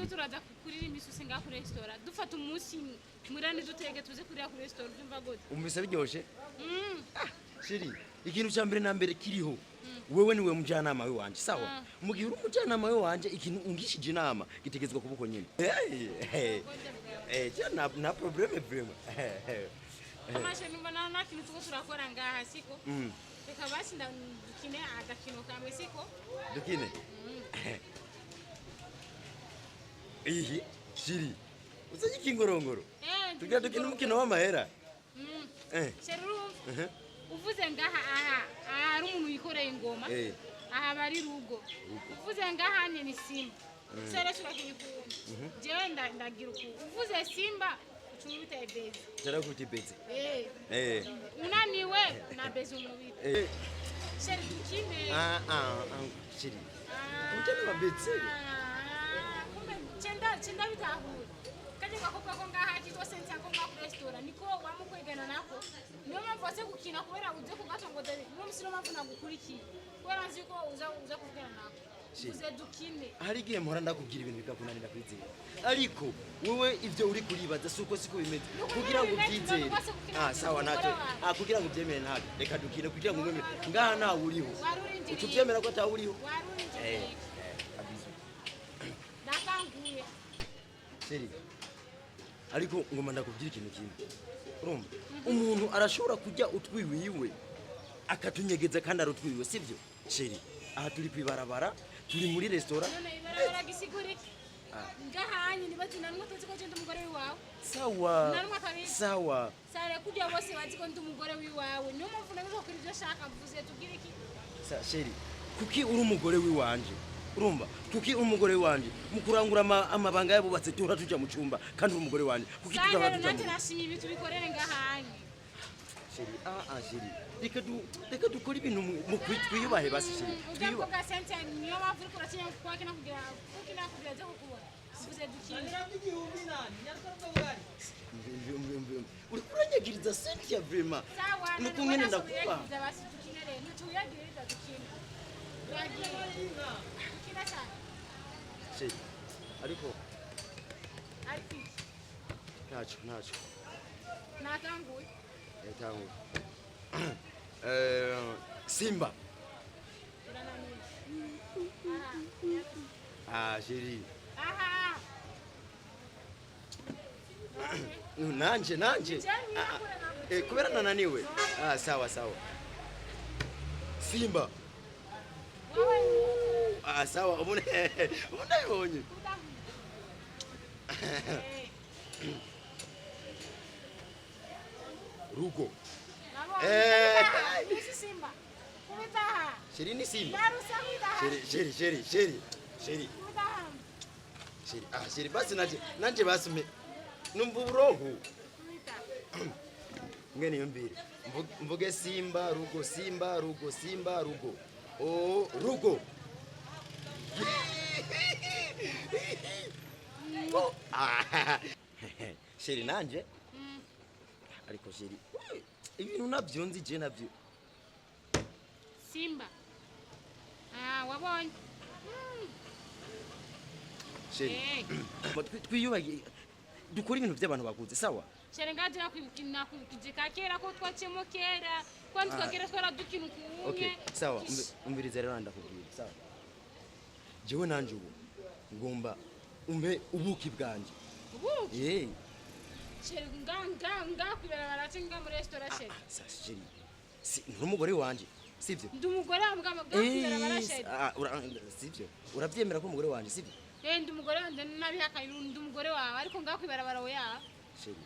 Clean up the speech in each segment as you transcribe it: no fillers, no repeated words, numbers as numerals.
tuzo turaza kurira imisusi nga ku restaurant dufata umunsi murane dutege tuze kurira ku restaurant byumva gute umvise biryoshe shiri ikintu cya mbere na mbere kiriho wewe niwe mujyanama we wanje sawa mugihe uri mujyanama we wanje ikintu ungishije inama gitegezwa kubuko nyine na probleme vraiment amashe nimbona na kintu tuko turakora ngaha siko reka basi ndukine agakino kamwe siko dukine Ihi, shiri. Uzaji kingorongoro. Tugira dukina umukino w'amahera. Sheru. Uvuze ngaha ari umuntu yikoreye ingoma. Aha bari rugo. Uvuze ngaha ni Simba. Sere shurakinyukuru. Jewe ndagira uku. Uvuze Simba ucumute beze. Tara kuti beze. Unaniwe na beze umubiri. Sheru dukine. Shiri. Utani mabeze. Chenda bitahura kaje gakopa ko ngaha kitwa sense ko ngaha ku restaurant niko wamukwegana nako niyo mpamvu wase gukina kubera uje kugatongo dare niyo musiro mpamvu nagukurikiye kubera nzi ko uza kugana nako uze dukine hari gihe mpora ndakubwira ibintu bikakunanira kwizera ariko wowe ivyo uri kuribaza suko siko bimeze kugira ngo byizere sawa nato kugira ngo byemere ntabwo reka dukine kugira ngo mwemere ngaha nawe uriho utubyemera ko atawuriho Seri. Ariko ngoma ndakubwira ikintu kimwe. Urumva? Umuntu arashobora kujya utwiwiwe akatunyegeza kandi arutwiwe sivyo? Seri. Aha turi kwibarabara, turi muri restaurant. None ibarabara gisiguriki. Ngahanye nibatina ngo tuziko cyo umugore wawe. Sawa. Sawa. Sare kujya bose baziko ndi umugore wiwawe. Niyo mpamvu nabizo kuri byo shaka mvuze tugira iki? Seri. Kuki uri umugore wiwanje? Urumva kuki umugore wanje mukurangura amabanga yabubatse tura tuja mu cyumba kandi umugore wanje kuki tugaha tuja mu nashimi ibitu bikorere ngahanye sheri sheri reka dukora ibintu mu kwiyubahe basi sheri twiyubahe ko sente niyo mpamvu uri kuratinya kwakina kugira byo kukubona uvuze dukine uri kuranyagiriza sente ya vraiment nuko ngene ndakuba basi dukine rero ntuyagiriza dukine Sheri, ariko Nacho. Natanguye. Tanguye. Simba. Sheri. Nanje. Kubera nananiwe. Sawa. Simba. Sawa, unayonye. Rugo. Simba. Kumitaha. Sheri ni Simba. Sheri. Sheri, basi nanje basi numva uburoho. Ngene yombire. Mvuge Simba, Rugo. Oh, Rugo. Sheri nanje. Ariko sheri. Ibintu nabyo nzi je nabyo. Simba. Wabonye. Sheri. Twiyubage dukora ibintu by'abantu bakuze sawa. Sheri ngaje nakwibukije kakera ko twacemo kera. Kwani tukagera twara dukina ukunye. Okay, sawa. Umbirize rero ndakubwira. Sawa. Jewe nanje ubu ngomba umbe ubuki bwanje. Ubuki? Sheri nganga kwibarabara cinga mu restaurant sheri. Sheri. N'umugore wanje. Sivyo? Ndi umugore wambwa kwibarabara sheri. Sivyo? Urabyemera ko umugore wanje sivyo? Ndi umugore wanje nabihakaye ndi umugore wawe ariko ngakwibarabara oya. Sheri.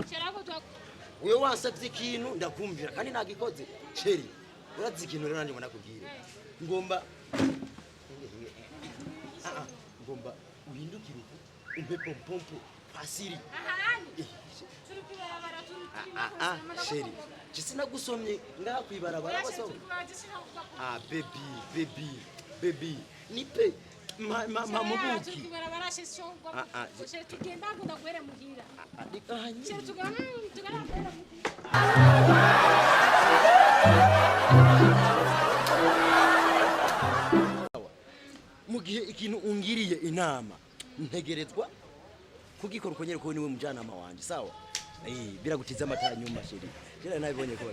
Sheri ako twa Wewe wansabye ikintu ndakumvira kandi nagikoze. Sheri. Urazi ikintu rero nanje nakubwira. Ngomba uhindukire umpe pompompo pasiri. Turi kwibarabara turi. Sheri. Gisina gusomye ngakwibarabara baso. Baby. Nipe mamubuki. Turi kwibarabara session. Sheri tugenda ngunda guhere muhira. Sheri tugana guhere muhira. Mugihe ikintu ungiriye inama ntegerezwa kugikora uko nyere ko niwe mujyanama wanje sawa biragutiza amata nyuma sheri jera nabibonye ko